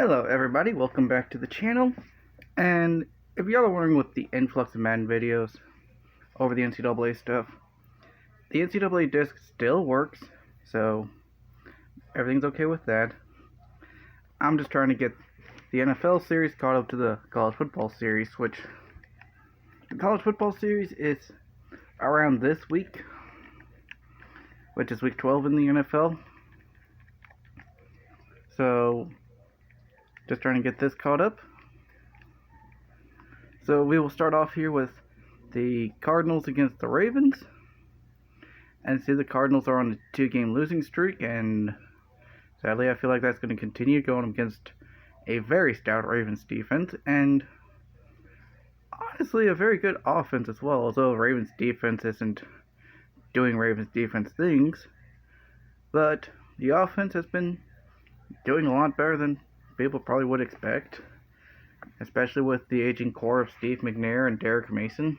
Hello everybody, welcome back to the channel. And if y'all are wondering what the influx of Madden videos over the NCAA stuff, the NCAA disc still works, so everything's okay with that. I'm just trying to get the NFL series caught up to the college football series, which the college football series is around this week, which is week 12 in the NFL. So just trying to get this caught up. So we will start off here with the Cardinals against the Ravens. And see, the Cardinals are on a 2-game losing streak, and sadly I feel like that's going to continue going against a very stout Ravens defense, and honestly a very good offense as well, although Ravens defense isn't doing Ravens defense things. But the offense has been doing a lot better than people probably would expect, especially with the aging core of Steve McNair and Derek Mason.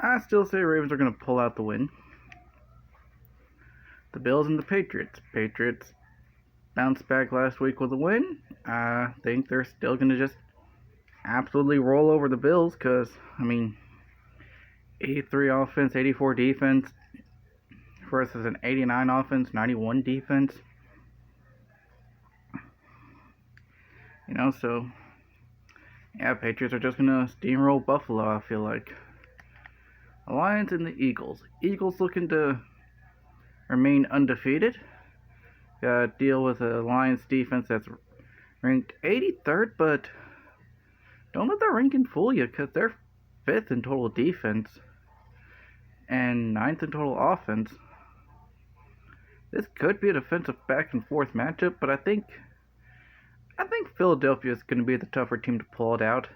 I still say Ravens are going to pull out the win. The Bills and the Patriots. Patriots bounced back last week with a win. I think they're still going to just absolutely roll over the Bills because, 83 offense, 84 defense versus an 89 offense, 91 defense. So, yeah, Patriots are just going to steamroll Buffalo, I feel like. The Lions and the Eagles. Eagles looking to remain undefeated. Got to deal with a Lions defense that's ranked 83rd, but don't let that ranking fool you, because they're 5th in total defense and 9th in total offense. This could be a defensive back and forth matchup, but I think Philadelphia is going to be the tougher team to pull it out.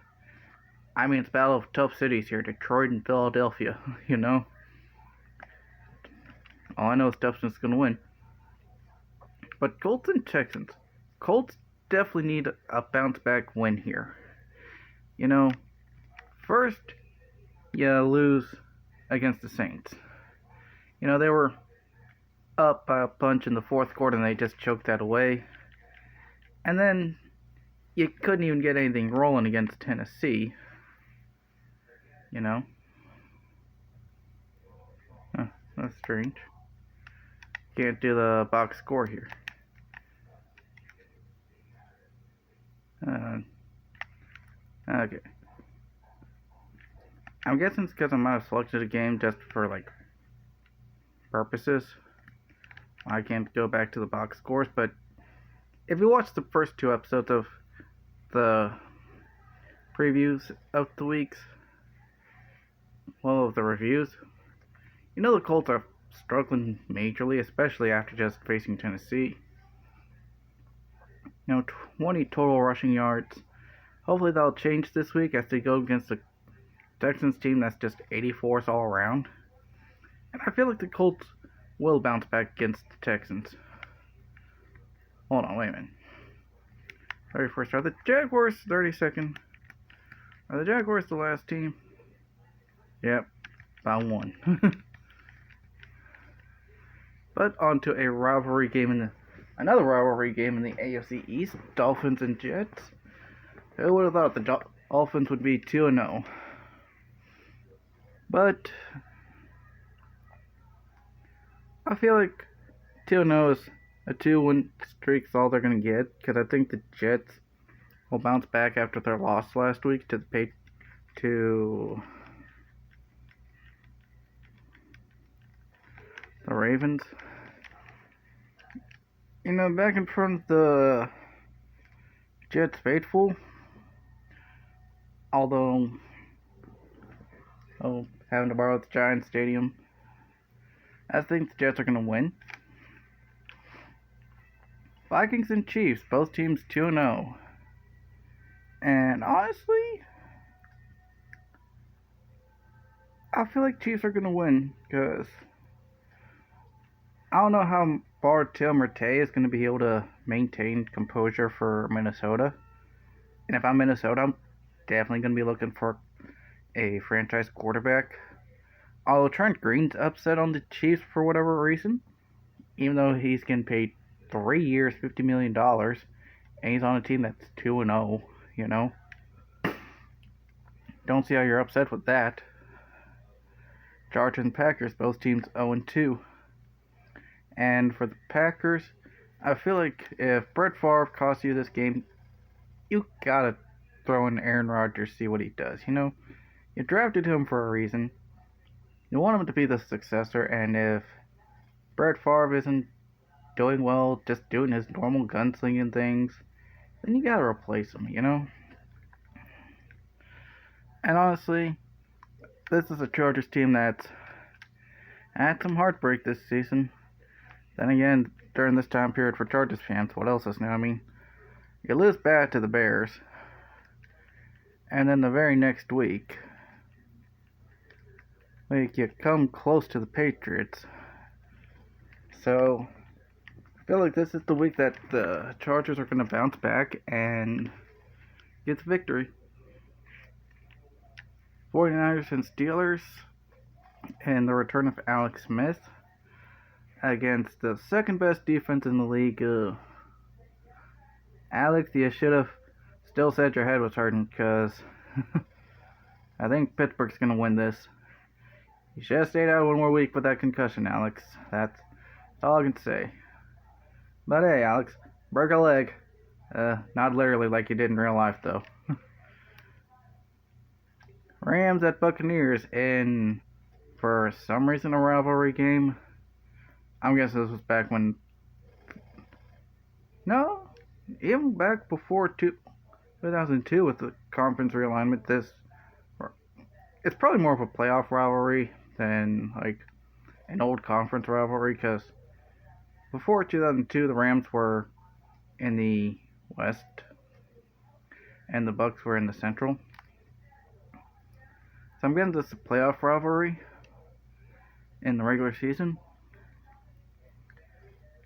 It's a battle of tough cities here, Detroit and Philadelphia, All I know is Dubson's going to win. But Colts and Texans. Colts definitely need a bounce back win here. First, you lose against the Saints. They were up by a bunch in the fourth quarter and they just choked that away. And then you couldn't even get anything rolling against Tennessee. That's strange. Can't do the box score here. Okay. I'm guessing it's because I might have selected a game just for, purposes. I can't go back to the box scores, but if you watch the first 2 episodes of the previews of the weeks, of the reviews, the Colts are struggling majorly, especially after just facing Tennessee. 20 total rushing yards. Hopefully that'll change this week as they go against the Texans team that's just 84th all around. And I feel like the Colts will bounce back against the Texans. Hold on, wait a minute. Very first, are the Jaguars 32nd? Are the Jaguars the last team? Yep, by 1. But on to a rivalry game another rivalry game in the AFC East, Dolphins and Jets. Who would have thought the Dolphins would be 2-0? But I feel like 2-0 is a 2-win streak's all they're going to get, because I think the Jets will bounce back after their loss last week to the Ravens. Back in front of the Jets faithful, although having to borrow the Giants Stadium, I think the Jets are going to win. Vikings and Chiefs, both teams 2-0. And honestly, I feel like Chiefs are going to win, because I don't know how far Tim Rattay is going to be able to maintain composure for Minnesota. And if I'm Minnesota, I'm definitely going to be looking for a franchise quarterback. Although Trent Green's upset on the Chiefs for whatever reason, even though he's getting paid 3 years, $50 million, and he's on a team that's 2-0, you know? Don't see how you're upset with that. Chargers and Packers, both teams 0-2. And for the Packers, I feel like if Brett Favre costs you this game, you gotta throw in Aaron Rodgers, see what he does. You know, you drafted him for a reason. You want him to be the successor, and if Brett Favre isn't doing well, just doing his normal gunslinging things, then you gotta replace him, you know? And honestly, this is a Chargers team that's had some heartbreak this season. Then again, during this time period for Chargers fans, what else is new? I mean, you lose bad to the Bears, and then the very next week, you come close to the Patriots. So, I feel like this is the week that the Chargers are going to bounce back and get the victory. 49ers and Steelers, and the return of Alex Smith against the second best defense in the league. Alex, you should have still said your head was hurting, because I think Pittsburgh's going to win this. You should have stayed out one more week with that concussion, Alex. That's all I can say. But hey, Alex, broke a leg. Not literally like you did in real life, though. Rams at Buccaneers in, for some reason, a rivalry game. I'm guessing this was back when... No, even back before 2002 with the conference realignment. It's probably more of a playoff rivalry than like an old conference rivalry, because before 2002 the Rams were in the West and the Bucs were in the Central. So I'm getting this a playoff rivalry in the regular season.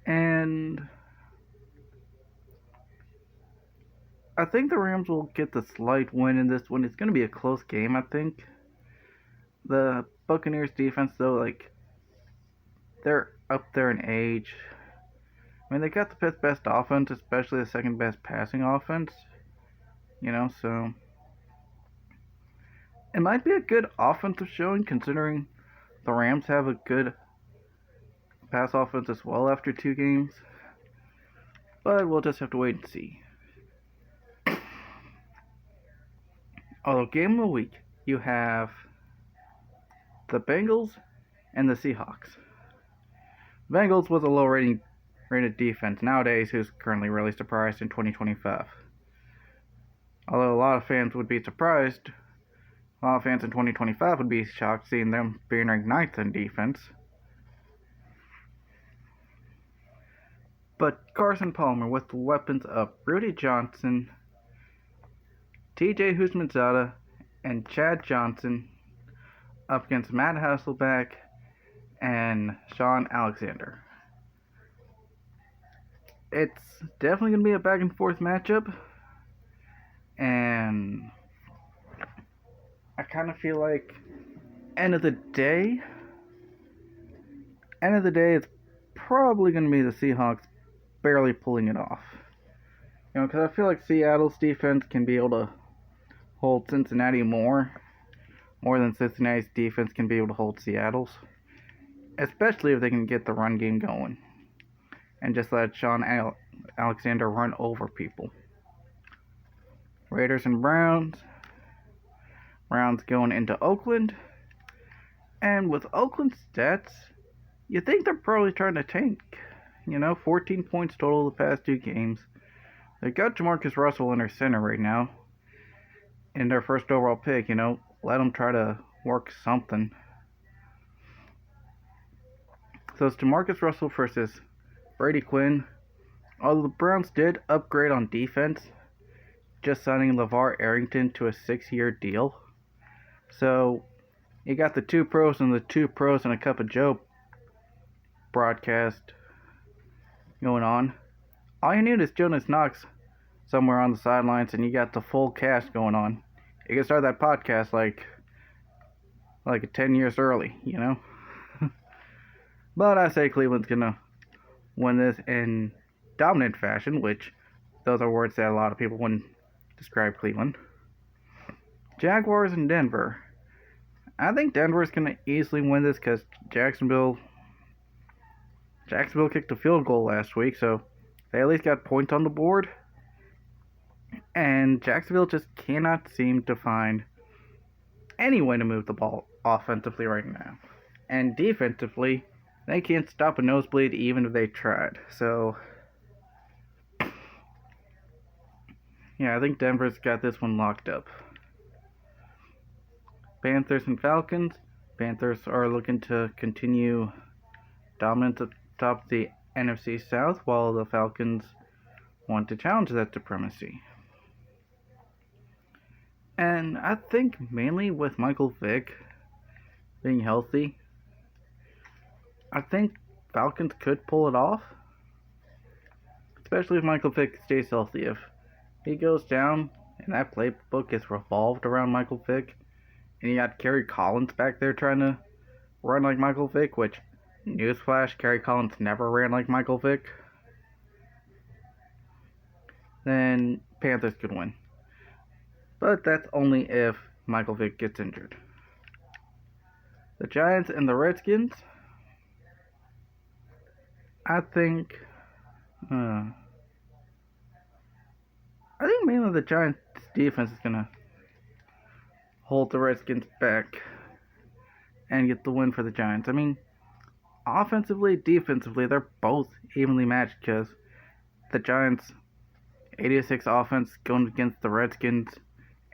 And I think the Rams will get the slight win in this one. It's going to be a close game, I think. The Buccaneers defense, though, like, they're up there in age. I mean, they got the fifth best offense, especially the second best passing offense. You know, so it might be a good offensive showing, considering the Rams have a good pass offense as well after 2 games. But we'll just have to wait and see. Although, game of the week, you have the Bengals and the Seahawks. Bengals with a low rated defense nowadays, who's currently really surprised in 2025. Although a lot of fans would be surprised, a lot of fans in 2025 would be shocked seeing them being ranked 9th in defense. But Carson Palmer with the weapons of Rudy Johnson, TJ Houshmandzadeh, and Chad Johnson up against Matt Hasselbeck and Sean Alexander. It's definitely going to be a back and forth matchup, and I kind of feel like end of the day it's probably going to be the Seahawks barely pulling it off. You know, because I feel like Seattle's defense can be able to hold Cincinnati more than Cincinnati's defense can be able to hold Seattle's. Especially if they can get the run game going and just let Sean Alexander run over people. Raiders and Browns. Browns going into Oakland. And with Oakland's stats, you think they're probably trying to tank. You know, 14 points total the past 2 games. They got Jamarcus Russell in their center right now. In their first overall pick, you know, let them try to work something. So it's Jamarcus Russell versus Brady Quinn. Although the Browns did upgrade on defense, just signing LeVar Arrington to a 6-year deal. So you got the 2 pros and the 2 pros and a cup of Joe broadcast going on. All you need is Jonas Knox somewhere on the sidelines, and you got the full cast going on. You can start that podcast like 10 years early, you know? But I say Cleveland's gonna win this in dominant fashion, which those are words that a lot of people wouldn't describe Cleveland. Jaguars and Denver. I think Denver's going to easily win this because Jacksonville kicked a field goal last week, so they at least got points on the board. And Jacksonville just cannot seem to find any way to move the ball offensively right now. And defensively, they can't stop a nosebleed even if they tried. So, yeah, I think Denver's got this one locked up. Panthers and Falcons. Panthers are looking to continue dominance atop the NFC South, while the Falcons want to challenge that supremacy. And I think mainly with Michael Vick being healthy, I think Falcons could pull it off. Especially if Michael Vick stays healthy. If he goes down and that playbook is revolved around Michael Vick, and you got Kerry Collins back there trying to run like Michael Vick, which, newsflash, Kerry Collins never ran like Michael Vick, then Panthers could win. But that's only if Michael Vick gets injured. The Giants and the Redskins. I think mainly the Giants' defense is gonna hold the Redskins back and get the win for the Giants. I mean, offensively, defensively, they're both evenly matched because the Giants' 86 offense going against the Redskins'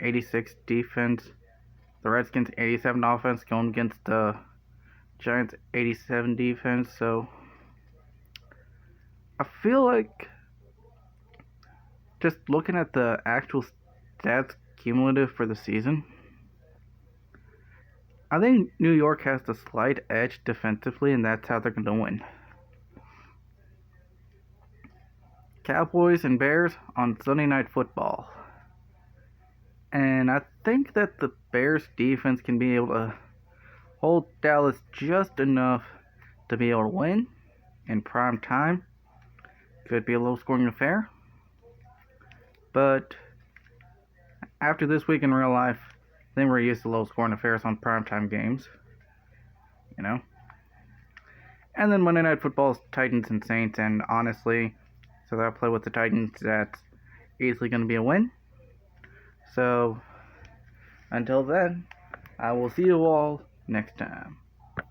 86 defense. The Redskins' 87 offense going against the Giants' 87 defense. So I feel like just looking at the actual stats cumulative for the season, I think New York has the slight edge defensively, and that's how they're going to win. Cowboys and Bears on Sunday Night Football. And I think that the Bears defense can be able to hold Dallas just enough to be able to win in prime time. Could be a low-scoring affair. But after this week in real life, I think we're used to low-scoring affairs on primetime games. You know? And then Monday Night Football is Titans and Saints, and honestly, so that I play with the Titans, that's easily going to be a win. So, until then, I will see you all next time.